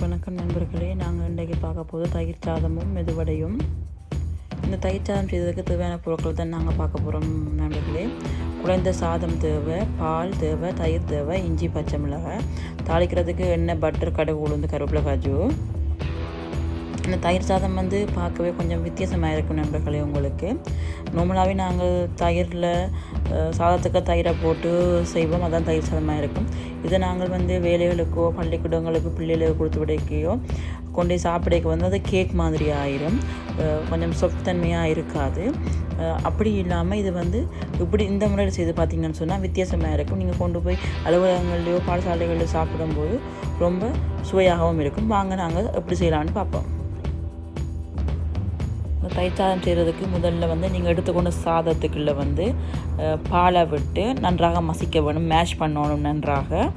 வணக்கம் நண்பர்களே, நாங்கள் இன்றைக்கு பார்க்க போது தயிர் சாதமும் மெதுவடையும். இந்த தயிர் சாதம் செய்வதற்கு தேவையான பொருட்கள் தான் நாங்கள் பார்க்க போகிறோம் நண்பர்களே. குழைந்த சாதம் தேவை, பால் தேவை, தயிர் தேவை, இஞ்சி, பச்சை மிளகாய், தாளிக்கிறதுக்கு எண்ணெய், பட்டர், கடுகு, உளுந்து, கருவேப்பிலை, காஜு. இந்த தயிர் சாதம் பார்க்கவே கொஞ்சம் வித்தியாசமாக இருக்கும் நண்பர்களே. உங்களுக்கு நார்மலாகவே நாங்கள் தயிரில் சாதத்துக்கு தயிரை போட்டு செய்வோம், அதான் தயிர் சாதமாக இருக்கும். இதை நாங்கள் வேலைகளுக்கோ பள்ளிக்கூடங்களுக்கு பிள்ளைகளுக்கு கொடுத்து விடைக்கையோ கொண்டு சாப்பிடைக்கு அது கேக் மாதிரி ஆயிரும், கொஞ்சம் சொஃப்தன்மையாக இருக்காது. அப்படி இல்லாமல் இது இப்படி இந்த முறையில் செய்து பார்த்திங்கன்னு சொன்னால் வித்தியாசமாக இருக்கும். நீங்கள் கொண்டு போய் அலுவலகங்கள்லையோ பாடசாலைகளில் சாப்பிடும்போது ரொம்ப சுவையாகவும் இருக்கும். வாங்க நாங்கள் எப்படி செய்யலான்னு பார்ப்போம். தயிர் சாதம் செய்கிறதுக்கு முதல்ல நீங்கள் எடுத்துக்கொண்ட சாதத்துக்குள்ளே பாலை விட்டு நன்றாக மசிக்க வேணும், மேஷ் பண்ணணும் நன்றாக.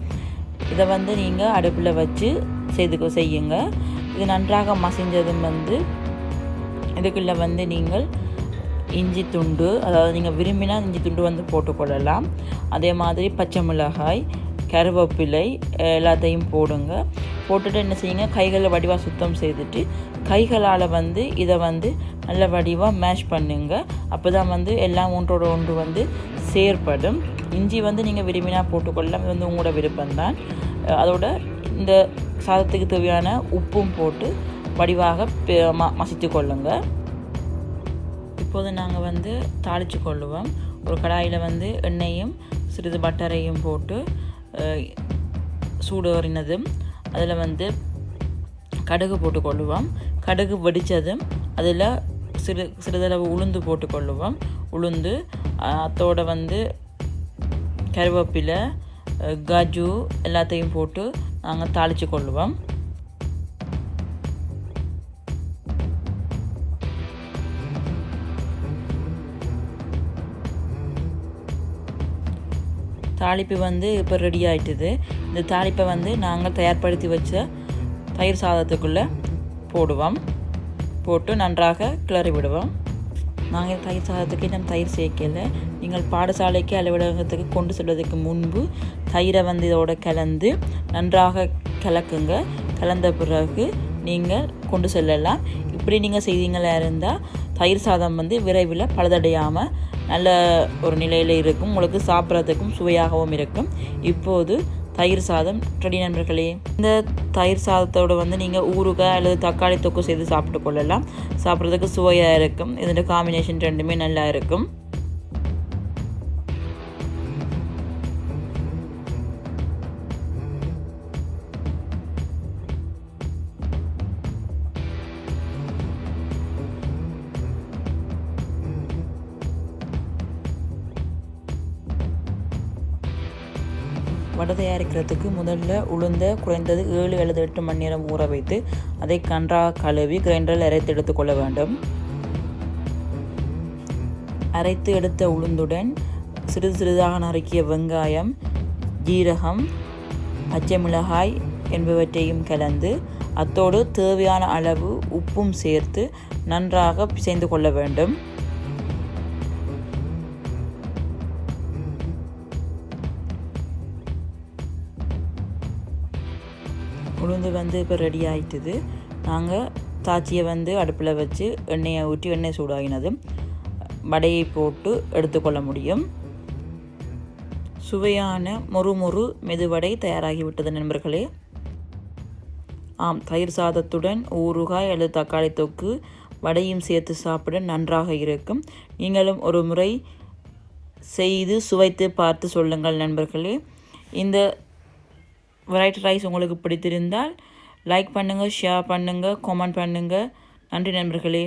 இதை நீங்கள் அடுப்பில் வச்சு செய்யுங்க. இது நன்றாக மசிஞ்சதும் இதுக்குள்ளே நீங்கள் இஞ்சி துண்டு, அதாவது நீங்கள் விரும்பினா இஞ்சி துண்டு போட்டுக்கொள்ளலாம். அதே மாதிரி பச்சை மிளகாய், கருவேப்பிலை எல்லாத்தையும் போடுங்க. போட்டுட்டு என்ன செய்யுங்க, கைகளை வடிவாக சுத்தம் செய்துட்டு கைகளால் இதை நல்ல வடிவாக மேஷ் பண்ணுங்க. அப்போ தான் எல்லாம் ஒன்றோட ஒன்று செயற்படும். இஞ்சி நீங்கள் விரும்பினா போட்டுக்கொள்ளலாம், இது உங்களோட விருப்பம்தான். அதோட இந்த சாதத்துக்கு தேவையான உப்பும் போட்டு வடிவாக மசித்து கொள்ளுங்க. இப்போது நாங்கள் தாளித்து கொள்ளுவோம். ஒரு கடாயில் எண்ணெயும் சிறிது பட்டரையும் போட்டு சூடேறினதும் அதில் கடுகு போட்டுக்கொள்ளுவோம். கடுகு வெடித்ததும் அதில் சிறிதளவு உளுந்து போட்டுக்கொள்ளுவோம். உளுந்து அதோட கருவேப்பிலை, காஜு எல்லாத்தையும் போட்டு நாங்கள் தாளித்து கொள்ளுவோம். தாளிப்பு இப்போ ரெடி ஆகிட்டுது. இந்த தாளிப்பை நாங்கள் தயார்படுத்தி வச்ச தயிர் சாதத்துக்குள்ளே போடுவோம். போட்டு நன்றாக கிளறி விடுவோம். நாங்கள் தயிர் சாதத்துக்கு நம்ம தயிர் சேர்க்கல. நீங்கள் பாடசாலைக்கு அலுவலகத்துக்கு கொண்டு செல்வதற்கு முன்பு தயிரை இதோட கலந்து நன்றாக கலக்குங்க. கலந்த பிறகு நீங்கள் கொண்டு செல்லலாம். இப்படி நீங்கள் செய்தீங்களா இருந்தால் தயிர் சாதம் விரைவில் பழுதடையாமல் நல்ல ஒரு நிலையில் இருக்கும். உங்களுக்கு சாப்பிட்றதுக்கும் சுவையாகவும் இருக்கும். இப்போது தயிர் சாதம் ரெடி நண்பர்களே. இந்த தயிர் சாதத்தோடு நீங்கள் ஊறுகாய் அல்லது தக்காளி தொக்கு செய்து சாப்பிட்டு கொள்ளலாம். சாப்பிட்றதுக்கு சுவையாக இருக்கும். இதோட காம்பினேஷன் ரெண்டுமே நல்லா இருக்கும். வடை தயாரிக்கிறதுக்கு முதல்ல உளுந்த குறைந்தது 7 அல்லது 8 மணி நேரம் ஊற வைத்து அதை நன்றாக கழுவி கிரைண்டரில் அரைத்து எடுத்துக்கொள்ள வேண்டும். அரைத்து எடுத்த உளுந்துடன் சிறிது சிறிதாக நறுக்கிய வெங்காயம், ஜீரகம், பச்சை மிளகாய் என்பவற்றையும் கலந்து அத்தோடு தேவையான அளவு உப்பும் சேர்த்து நன்றாக பிசைந்து கொள்ள வேண்டும். உளுந்து இப்போ ரெடி ஆகிட்டுது. நாங்கள் தாச்சியை அடுப்பில் வச்சு எண்ணெயை ஊற்றி எண்ணெய் சூடாகினதும் வடையை போட்டு எடுத்துக்கொள்ள முடியும். சுவையான மொறு மெதுவடை தயாராகிவிட்டது நண்பர்களே. தயிர் சாதத்துடன் ஊறுகாய் அல்லது தக்காளி தொக்கு வடையும் சேர்த்து சாப்பிட நன்றாக இருக்கும். நீங்களும் ஒரு முறை செய்து சுவைத்து பார்த்து சொல்லுங்கள் நண்பர்களே. இந்த வெரைட்டி ரைஸ் உங்களுக்கு பிடித்திருந்தால் லைக் பண்ணுங்கள், ஷேர் பண்ணுங்கள், கமெண்ட் பண்ணுங்கள். நன்றி நண்பர்களே.